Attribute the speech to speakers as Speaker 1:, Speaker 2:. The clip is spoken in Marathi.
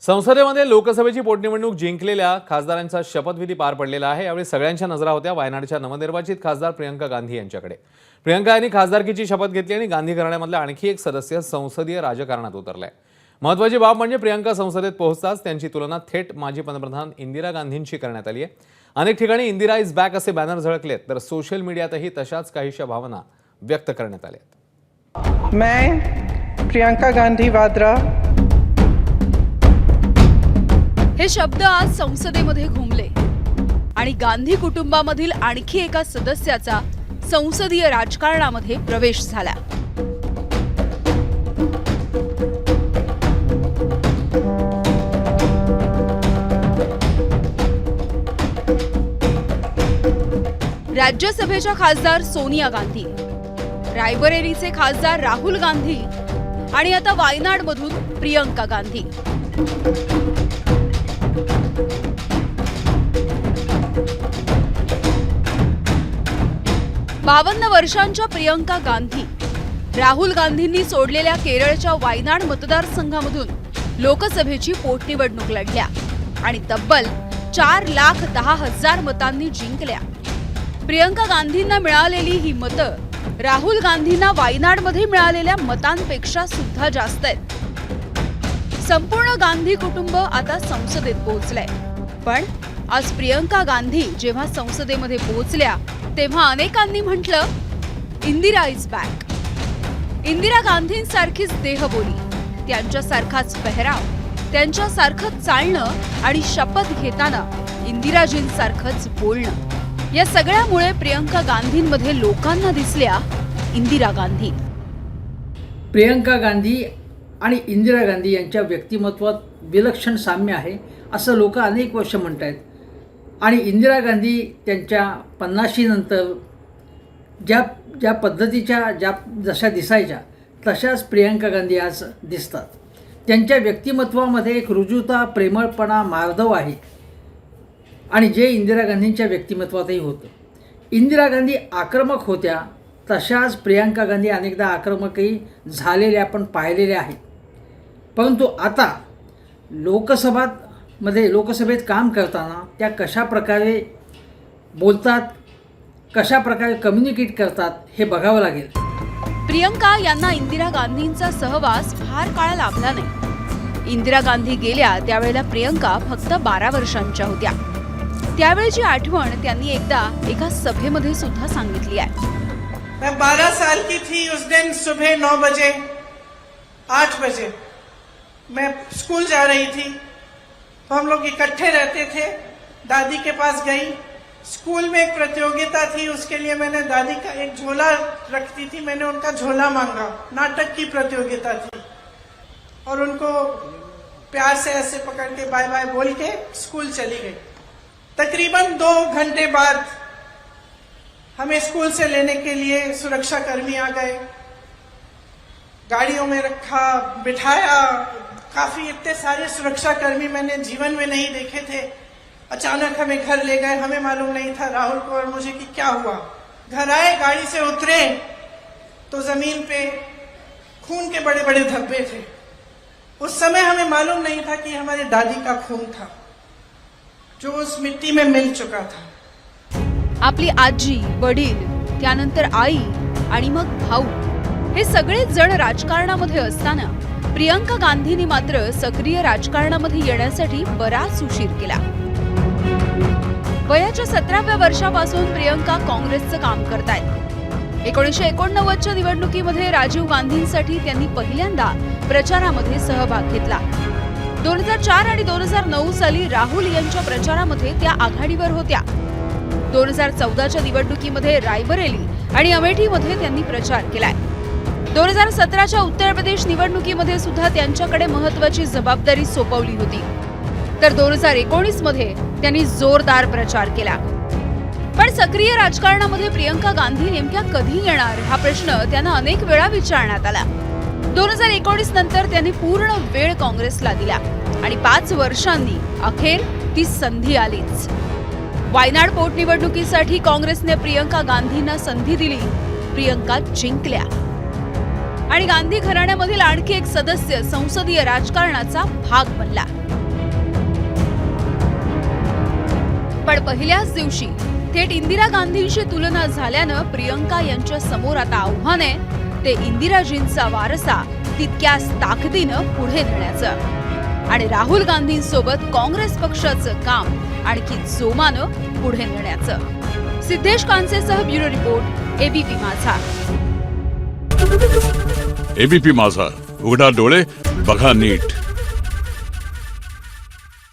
Speaker 1: संसदेमध्ये लोकसभेची पोटनिवडणूक जिंकलेल्या खासदारांचा शपथविधी पार पडलेला आहे। यावेळी सगळ्यांच्या नजरा होत्या वायनाडच्या नवनिर्वाचित खासदार प्रियंका गांधी यांच्याकडे। प्रियंका यांनी खासदारकीची शपथ घेतली आणि गांधी घराण्यामधला आणखी एक सदस्य संसदीय राजकारणात उतरलाय। महत्त्वाची बाब म्हणजे प्रियंका संसदेत पोहोचताच त्यांची तुलना थेट माजी पंतप्रधान इंदिरा गांधींशी करण्यात आली आहे। अनेक ठिकाणी इंदिरा इज बॅक असे बॅनर झळकलेत, तर सोशल मीडियातही तशाच काहीशा भावना व्यक्त करण्यात आल्या।
Speaker 2: मैं प्रियंका गांधी वाड्रा
Speaker 3: हे शब्द आज संसदेमध्ये घुमले आणि गांधी कुटुंबामधील आणखी एका सदस्याचा संसदीय राजकारणामध्ये प्रवेश झाला। राज्यसभेच्या खासदार सोनिया गांधी, रायबरेलीचे खासदार राहुल गांधी आणि आता वायनाडमधून प्रियंका गांधी। बावन्न वर्षांच्या प्रियंका गांधी राहुल गांधींनी सोडलेल्या केरळच्या वायनाड मतदारसंघामधून लोकसभेची पोटनिवडणूक लढल्या आणि तब्बल 4,10,000 मतांनी जिंकल्या। प्रियंका गांधींना मिळालेली ही मतं राहुल गांधींना वायनाडमध्ये मिळालेल्या मतांपेक्षा सुद्धा जास्त आहेत। संपूर्ण गांधी कुटुंब आता संसदेत पोहोचलंय, पण आज प्रियंका गांधी जेव्हा संसदेमध्ये पोहोचल्या तेव्हा अनेकांनी म्हटलं, इंदिरा इज बॅक। इंदिरा गांधींसारखीच देहबोली, त्यांच्यासारखाच पेहराव, त्यांच्यासारखंच चालणं आणि शपथ घेताना इंदिराजींसारखंच बोलणं, या सगळ्यामुळे प्रियंका गांधींमध्ये लोकांना दिसल्या इंदिरा गांधी।
Speaker 4: प्रियंका गांधी आणि इंदिरा गांधी यांच्या व्यक्तिमत्वात विलक्षण साम्य आहे असं लोक अनेक वर्ष म्हणत आहेत। आणि इंदिरा गांधी त्यांच्या 50 नंतर ज्या पद्धतीच्या जशा दिसायच्या तशाच प्रियंका गांधी आज दिसतात। त्यांच्या व्यक्तिमत्वामध्ये एक रुजुता, प्रेमळपणा, मार्दव आहे आणि जे इंदिरा गांधींच्या व्यक्तिमत्वातही होतं। इंदिरा गांधी आक्रमक होत्या, तशाच प्रियंका गांधी अनेकदा आक्रमकही झालेल्या आपण पाहिलेल्या आहेत। परंतु आता लोकसभेत काम करताना त्या कशा प्रकारे बोलतात, कशा प्रकारे कम्युनिकेट करतात हे बघावं लागेल।
Speaker 3: प्रियंका यांना इंदिरा गांधींचा सहवास फार काळ लाभला नाही। इंदिरा गांधी गेल्या त्यावेळेला प्रियंका फक्त 12 वर्षांच्या होत्या। त्यावेळची आठवण त्यांनी एकदा एका सभेमध्ये सुद्धा सांगितली आहे।
Speaker 2: मैं 12 साल की थी उस दिन, सुबह 9 बजे 8 बजे मैं स्कूल जा रही थी। तो हम लोग इकट्ठे रहते थे। दादी के पास गई, स्कूल में एक प्रतियोगिता थी, उसके लिए मैंने दादी का एक झोला रखती थी, मैंने उनका झोला मांगा। नाटक की प्रतियोगिता थी और उनको प्यार से ऐसे पकड़ के बाय बाय बोल के स्कूल चली गई। तकरीबन 2 घंटे बाद हमें स्कूल से लेने के लिए सुरक्षा कर्मी आ गए, गाड़ियों में रखा, बिठाया। काफी इतने सारे सुरक्षा कर्मी मैंने जीवन में नहीं देखे थे। अचानक हमें घर ले गए, हमें मालूम नहीं था राहुल को और मुझे कि क्या हुआ। घर आए, गाड़ी से उतरे तो जमीन पे खून के बड़े बड़े धब्बे थे। उस समय हमें मालूम नहीं था कि हमारी दादी का खून था जो उस मिट्टी में मिल चुका था।
Speaker 3: आपली आजी, वडील, त्यानंतर आई आणि मग भाऊ, हे सगळेच जण राजकारणामध्ये असताना प्रियंका गांधींनी मात्र सक्रिय राजकारणामध्ये येण्यासाठी बराच उशीर केला। वयाच्या 17व्या वर्षापासून प्रियंका काँग्रेसचं काम करतायत। 1989च्या निवडणुकीमध्ये राजीव गांधींसाठी त्यांनी पहिल्यांदा प्रचारामध्ये सहभाग घेतला। 2004 आणि 2009 साली राहुल यांच्या प्रचारामध्ये त्या आघाडीवर होत्या। 2014च्या निवडणुकीमध्ये रायबरेली आणि अमेठीमध्ये त्यांनी प्रचार केलाय। 2017च्या उत्तर प्रदेश निवडणुकीमध्ये सुद्धा त्यांच्याकडे महत्त्वाची जबाबदारी सोपवली होती। तर 2019 मध्ये त्यांनी जोरदार प्रचार केला। पण सक्रिय राजकारणामध्ये प्रियंका गांधी नेमक्या कधी येणार हा प्रश्न त्यांना अनेक वेळा विचारण्यात आला। 2019 नंतर त्यांनी पूर्ण वेळ काँग्रेसला दिला आणि 5 वर्षांनी अखेर ती संधी आलीच। वायनाड पोटनिवडणुकीसाठी काँग्रेसने प्रियंका गांधींना संधी दिली, प्रियंका जिंकल्या। आणि गांधी घराण्यामधील आणखी एक सदस्य संसदीय राजकारणाचा भाग बनला. पण पहिल्याच दिवशी थेट इंदिरा गांधींशी तुलना झाल्यानं प्रियंका यांच्या समोर आता आव्हान आहे ते इंदिराजींचा वारसा तितक्याच ताकदीनं पुढे नेण्याचं आणि राहुल गांधींसोबत काँग्रेस पक्षाचं काम आणखी जोमानं पुढे नेण्याचं. सिद्धेश कांसेसह ब्युरो रिपोर्ट, एबीपी माझा.
Speaker 5: एबीपी माझा, उघडा डोळे बघा नीट.